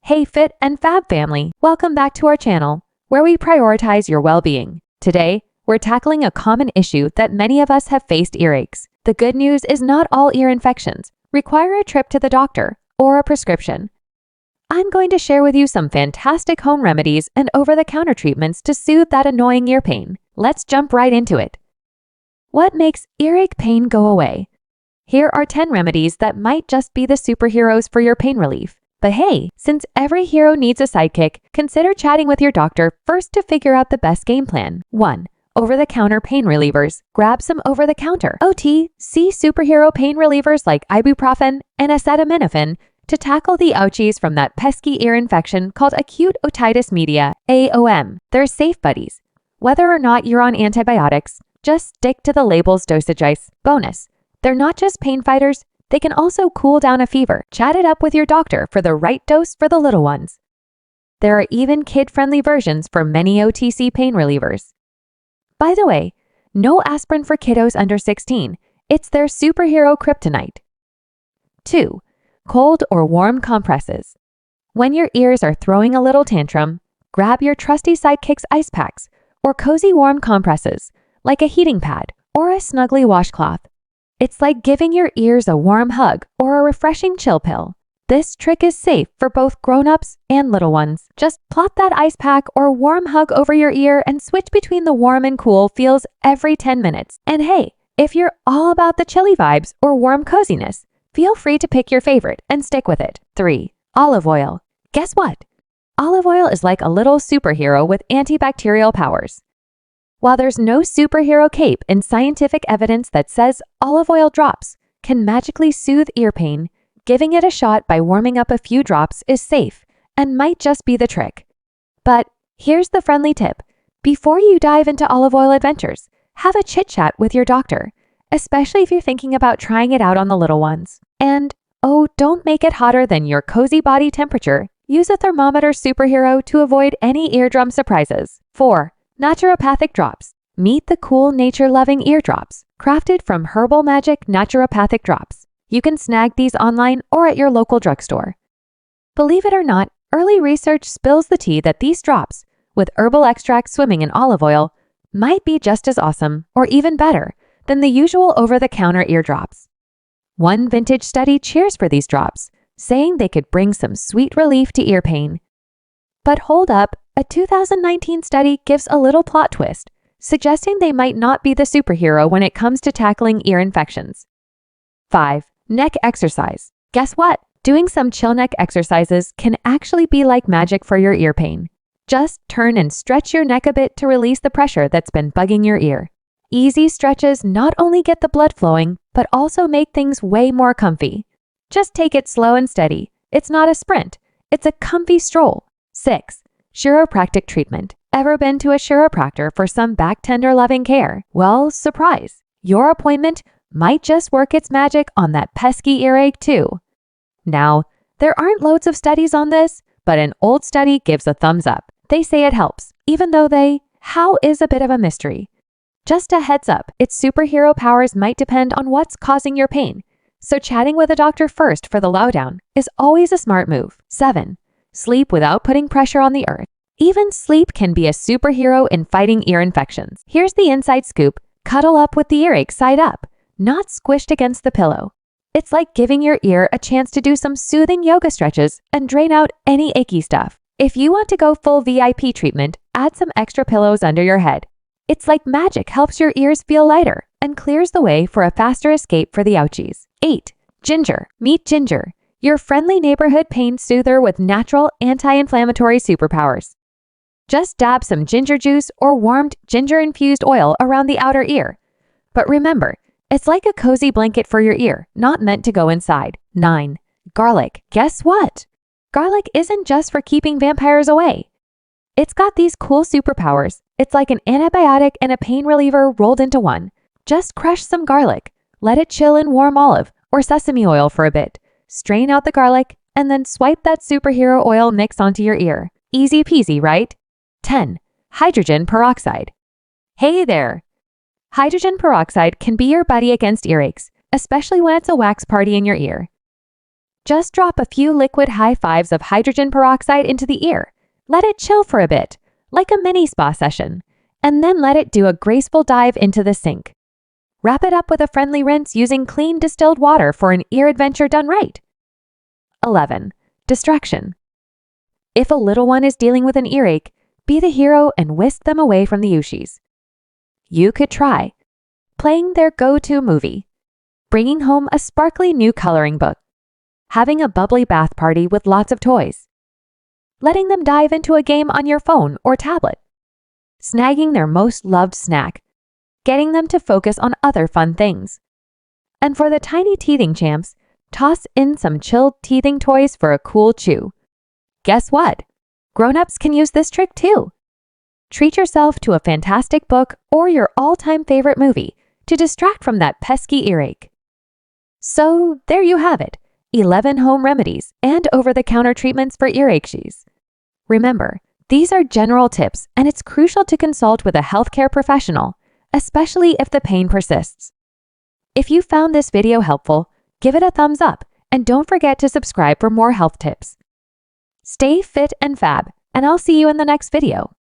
Hey Fit and Fab family, welcome back to our channel, where we prioritize your well-being. Today, we're tackling a common issue that many of us have faced: earaches. The good news is not all ear infections require a trip to the doctor or a prescription. I'm going to share with you some fantastic home remedies and over-the-counter treatments to soothe that annoying ear pain. Let's jump right into it. What makes earache pain go away? Here are 10 remedies that might just be the superheroes for your pain relief. But hey, since every hero needs a sidekick, consider chatting with your doctor first to figure out the best game plan. 1. Over-the-counter pain relievers. Grab some over-the-counter OTC superhero pain relievers like ibuprofen and acetaminophen to tackle the ouchies from that pesky ear infection called acute otitis media, AOM. They're safe buddies. Whether or not you're on antibiotics, just stick to the label's dosage ice. Bonus, they're not just pain fighters, they can also cool down a fever. Chat it up with your doctor for the right dose for the little ones. There are even kid-friendly versions for many OTC pain relievers. By the way, no aspirin for kiddos under 16. It's their superhero kryptonite. 2. Cold or warm compresses. When your ears are throwing a little tantrum, grab your trusty sidekick's ice packs or cozy warm compresses, like a heating pad or a snuggly washcloth. It's like giving your ears a warm hug or a refreshing chill pill. This trick is safe for both grown-ups and little ones. Just plop that ice pack or warm hug over your ear and switch between the warm and cool feels every 10 minutes. And hey, if you're all about the chilly vibes or warm coziness, feel free to pick your favorite and stick with it. 3. Olive oil. Guess what? Olive oil is like a little superhero with antibacterial powers. While there's no superhero cape and scientific evidence that says olive oil drops can magically soothe ear pain, giving it a shot by warming up a few drops is safe and might just be the trick. But here's the friendly tip. Before you dive into olive oil adventures, have a chit-chat with your doctor, especially if you're thinking about trying it out on the little ones. And, oh, don't make it hotter than your cozy body temperature. Use a thermometer superhero to avoid any eardrum surprises. 4. Naturopathic drops. Meet the cool nature-loving eardrops, crafted from Herbal Magic naturopathic drops. You can snag these online or at your local drugstore. Believe it or not, early research spills the tea that these drops, with herbal extract swimming in olive oil, might be just as awesome or even better than the usual over-the-counter eardrops. One vintage study cheers for these drops, saying they could bring some sweet relief to ear pain. But hold up, a 2019 study gives a little plot twist, suggesting they might not be the superhero when it comes to tackling ear infections. 5. Neck exercise. Guess what? Doing some chill neck exercises can actually be like magic for your ear pain. Just turn and stretch your neck a bit to release the pressure that's been bugging your ear. Easy stretches not only get the blood flowing, but also make things way more comfy. Just take it slow and steady. It's not a sprint. It's a comfy stroll. 6. Chiropractic treatment. Ever been to a chiropractor for some back tender loving care? Well, surprise! Your appointment might just work its magic on that pesky earache too. Now, there aren't loads of studies on this, but an old study gives a thumbs up. They say it helps, even though how is a bit of a mystery. Just a heads up, its superhero powers might depend on what's causing your pain, so chatting with a doctor first for the lowdown is always a smart move. 7. Sleep without putting pressure on the earth. Even sleep can be a superhero in fighting ear infections. Here's the inside scoop. Cuddle up with the earache side up, not squished against the pillow. It's like giving your ear a chance to do some soothing yoga stretches and drain out any achy stuff. If you want to go full VIP treatment, add some extra pillows under your head. It's like magic helps your ears feel lighter and clears the way for a faster escape for the ouchies. 8. Ginger. Meet ginger, your friendly neighborhood pain soother with natural anti-inflammatory superpowers. Just dab some ginger juice or warmed ginger-infused oil around the outer ear. But remember, it's like a cozy blanket for your ear, not meant to go inside. 9. Garlic. Guess what? Garlic isn't just for keeping vampires away. It's got these cool superpowers. It's like an antibiotic and a pain reliever rolled into one. Just crush some garlic, let it chill in warm olive or sesame oil for a bit. Strain out the garlic, and then swipe that superhero oil mix onto your ear. Easy peasy, right? 10. Hydrogen peroxide. Hey there! Hydrogen peroxide can be your buddy against earaches, especially when it's a wax party in your ear. Just drop a few liquid high fives of hydrogen peroxide into the ear. Let it chill for a bit, like a mini spa session, and then let it do a graceful dive into the sink. Wrap it up with a friendly rinse using clean distilled water for an ear adventure done right. 11. Destraction. If a little one is dealing with an earache, be the hero and whisk them away from the Ushis. You could try playing their go-to movie, bringing home a sparkly new coloring book, having a bubbly bath party with lots of toys, letting them dive into a game on your phone or tablet, snagging their most loved snack, getting them to focus on other fun things. And for the tiny teething champs, toss in some chilled teething toys for a cool chew. Guess what? Grown-ups can use this trick too. Treat yourself to a fantastic book or your all-time favorite movie to distract from that pesky earache. So there you have it, 11 home remedies and over-the-counter treatments for earaches. Remember, these are general tips and it's crucial to consult with a healthcare professional, especially if the pain persists. If you found this video helpful, give it a thumbs up and don't forget to subscribe for more health tips. Stay fit and fab, and I'll see you in the next video.